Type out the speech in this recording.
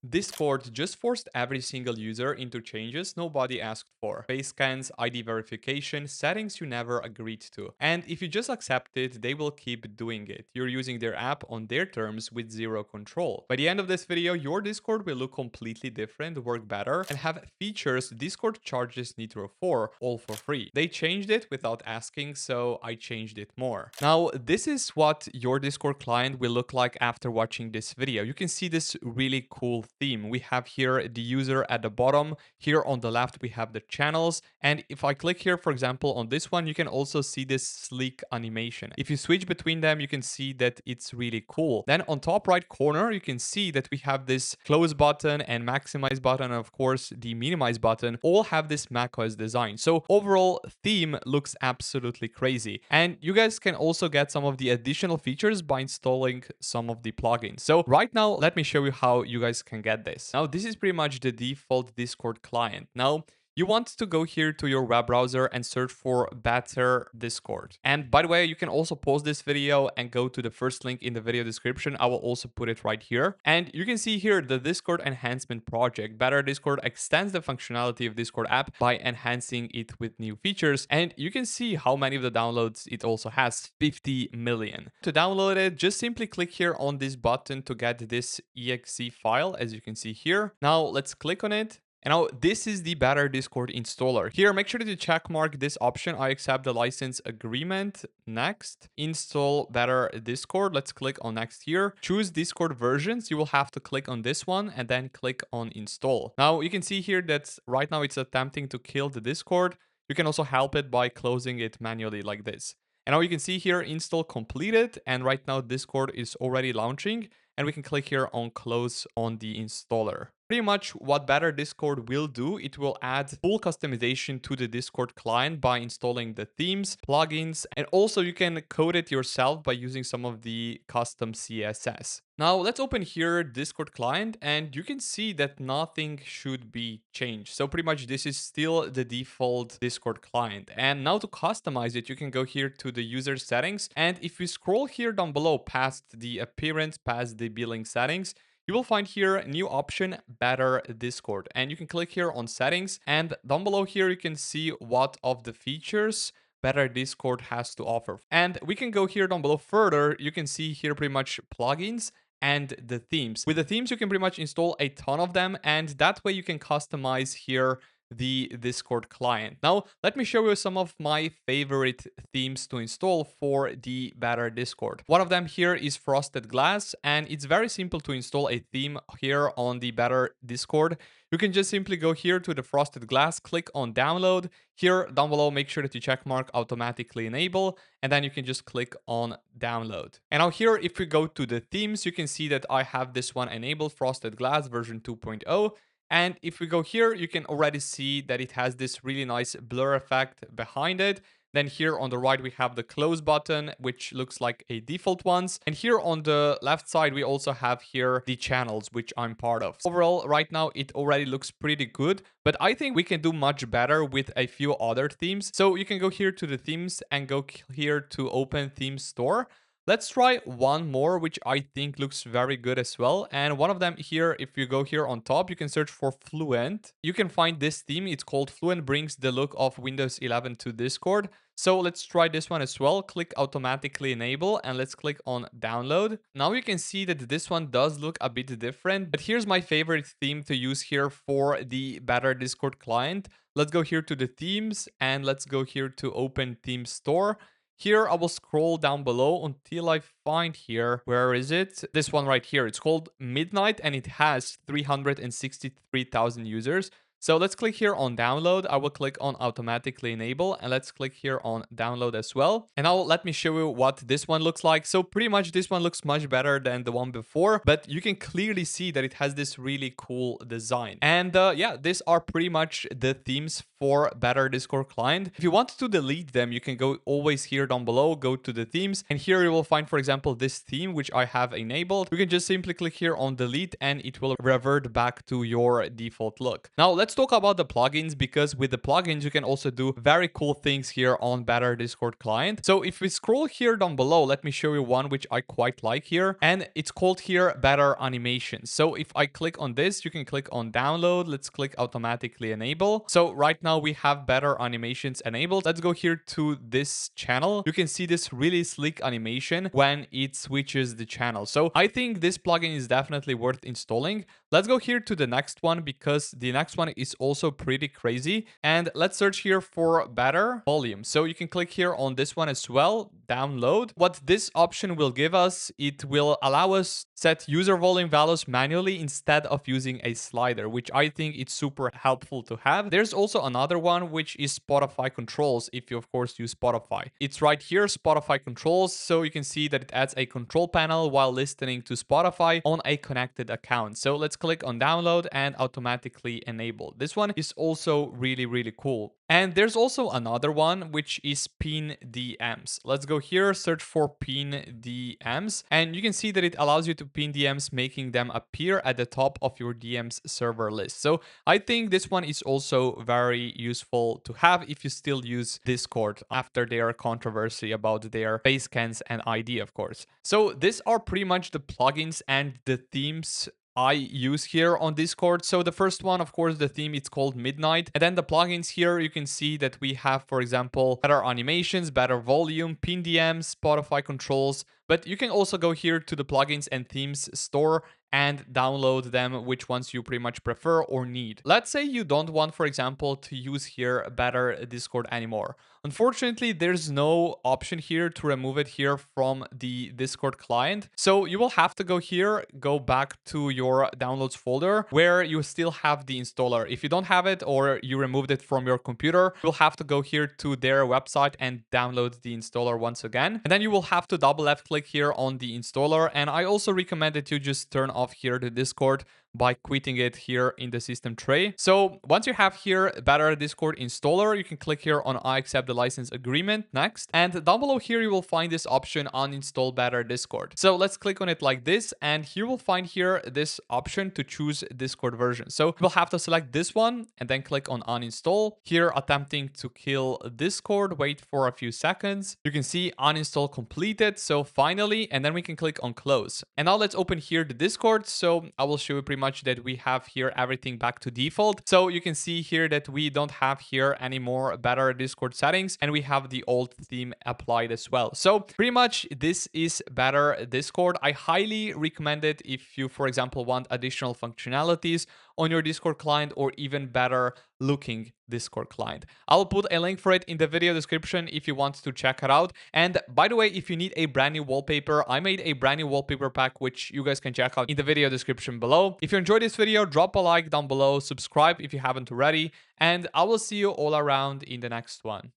Discord just forced every single user into changes nobody asked for. Face scans, ID verification, settings you never agreed to. And if you just accept it, they will keep doing it. You're using their app on their terms with zero control. By the end of this video, your Discord will look completely different, work better, and have features Discord charges Nitro for, all for free. They changed it without asking, so I changed it more. Now, this is what your Discord client will look like after watching this video. You can see this really cool theme. We have here the user at the bottom. Here on the left, we have the channels. And if I click here, for example, on this one, you can also see this sleek animation. If you switch between them, you can see that it's really cool. Then on top right corner, you can see that we have this close button and maximize button, and of course the minimize button, all have this macOS design. So overall theme looks absolutely crazy. And you guys can also get some of the additional features by installing some of the plugins. So right now, let me show you how you guys can get this. Now, this is pretty much the default Discord client. Now, you want to go here to your web browser and search for Better Discord. And by the way, you can also pause this video and go to the first link in the video description. I will also put it right here. And you can see here the Discord enhancement project. Better Discord extends the functionality of Discord app by enhancing it with new features. And you can see how many of the downloads it also has, 50 million. To download it, just simply click here on this button to get this exe file, as you can see here. Now let's click on it. And now this is the Better Discord installer. Here, make sure to check mark this option. I accept the license agreement. Next, install Better Discord. Let's click on next here. Choose Discord versions. You will have to click on this one and then click on install. Now you can see here that right now it's attempting to kill the Discord. You can also help it by closing it manually like this. And now you can see here install completed. And right now Discord is already launching. And we can click here on close on the installer. Pretty much what Better Discord will do, it will add full customization to the Discord client by installing the themes, plugins, and also you can code it yourself by using some of the custom CSS. Now let's open here Discord client and you can see that nothing should be changed. So pretty much this is still the default Discord client. And now to customize it, you can go here to the user settings. And if you scroll here down below past the appearance, past the billing settings, you will find here a new option, Better Discord. And you can click here on settings. And down below here, you can see what of the features Better Discord has to offer. And we can go here down below further. You can see here pretty much plugins and the themes. With the themes, you can pretty much install a ton of them. And that way you can customize here the Discord client. Now, let me show you some of my favorite themes to install for the Better Discord. One of them here is Frosted Glass, and it's very simple to install a theme here on the Better Discord. You can just simply go here to the Frosted Glass, click on download. Here down below, make sure that you check mark automatically enable, and then you can just click on download. And now here, if we go to the themes, you can see that I have this one enabled, Frosted Glass version 2.0. And if we go here, you can already see that it has this really nice blur effect behind it. Then here on the right, we have the close button, which looks like a default ones. And here on the left side, we also have here the channels, which I'm part of. Overall, right now, it already looks pretty good, but I think we can do much better with a few other themes. So you can go here to the themes and go here to open theme store. Let's try one more, which I think looks very good as well. And one of them here, if you go here on top, you can search for Fluent. You can find this theme. It's called Fluent, brings the look of Windows 11 to Discord. So let's try this one as well. Click automatically enable and let's click on download. Now you can see that this one does look a bit different, but here's my favorite theme to use here for the Better Discord client. Let's go here to the themes and let's go here to open theme store. Here, I will scroll down below until I find here, where is it? This one right here. It's called Midnight and it has 363,000 users. So let's click here on download. I will click on automatically enable and let's click here on download as well. And now let me show you what this one looks like. So pretty much this one looks much better than the one before, but you can clearly see that it has this really cool design. And yeah, these are pretty much the themes for better Discord client. If you want to delete them, you can go always here down below, go to the themes, and here you will find, for example, this theme which I have enabled. You can just simply click here on delete and it will revert back to your default look. Now let's talk about the plugins, because with the plugins you can also do very cool things here on better Discord client. So if we scroll here down below, let me show you one which I quite like here, and it's called here better animations. So if I click on this, you can click on download. Let's click automatically enable. So right now we have better animations enabled. Let's go here to this channel. You can see this really sleek animation when it switches the channel. So I think this plugin is definitely worth installing. Let's go here to the next one, because the next one is also pretty crazy. And let's search here for better volume. So you can click here on this one as well, download. What this option will give us, it will allow us set user volume values manually instead of using a slider, which I think it's super helpful to have. There's also another one, which is Spotify controls, if you of course use Spotify. It's right here, Spotify controls. So you can see that it adds a control panel while listening to Spotify on a connected account. So let's click on download and automatically enable. This one is also really, really cool. And there's also another one, which is pin DMs. Let's go here, search for pin DMs, and you can see that it allows you to pin DMs, making them appear at the top of your DMs server list. So I think this one is also very useful to have if you still use Discord after their controversy about their face scans and ID, of course. So these are pretty much the plugins and the themes I use here on Discord. So the first one, of course, the theme, it's called Midnight. And then the plugins here, you can see that we have, for example, better animations, better volume, pin DMs, Spotify controls. But you can also go here to the plugins and themes store and download them, which ones you pretty much prefer or need. Let's say you don't want, for example, to use here better Discord anymore. Unfortunately, there's no option here to remove it here from the Discord client. So you will have to go here, go back to your downloads folder where you still have the installer. If you don't have it or you removed it from your computer, you'll have to go here to their website and download the installer once again. And then you will have to double left click here on the installer. And I also recommend that you just turn off here the Discord by quitting it here in the system tray. So once you have here better Discord installer, you can click here on I accept the license agreement next. And down below here, you will find this option uninstall better Discord. So let's click on it like this. And here we'll find here this option to choose Discord version. So we'll have to select this one and then click on uninstall. Here attempting to kill Discord, wait for a few seconds. You can see uninstall completed. So finally, and then we can click on close. And now let's open here the Discord. So I will show you pretty much that we have here everything back to default. So you can see here that we don't have here any more better Discord settings, and we have the old theme applied as well. So pretty much this is better Discord. I highly recommend it if you, for example, want additional functionalities on your Discord client or even better looking Discord client. I'll put a link for it in the video description if you want to check it out. And by the way, if you need a brand new wallpaper, I made a brand new wallpaper pack, which you guys can check out in the video description below. If you enjoyed this video, drop a like down below, subscribe if you haven't already, and I will see you all around in the next one.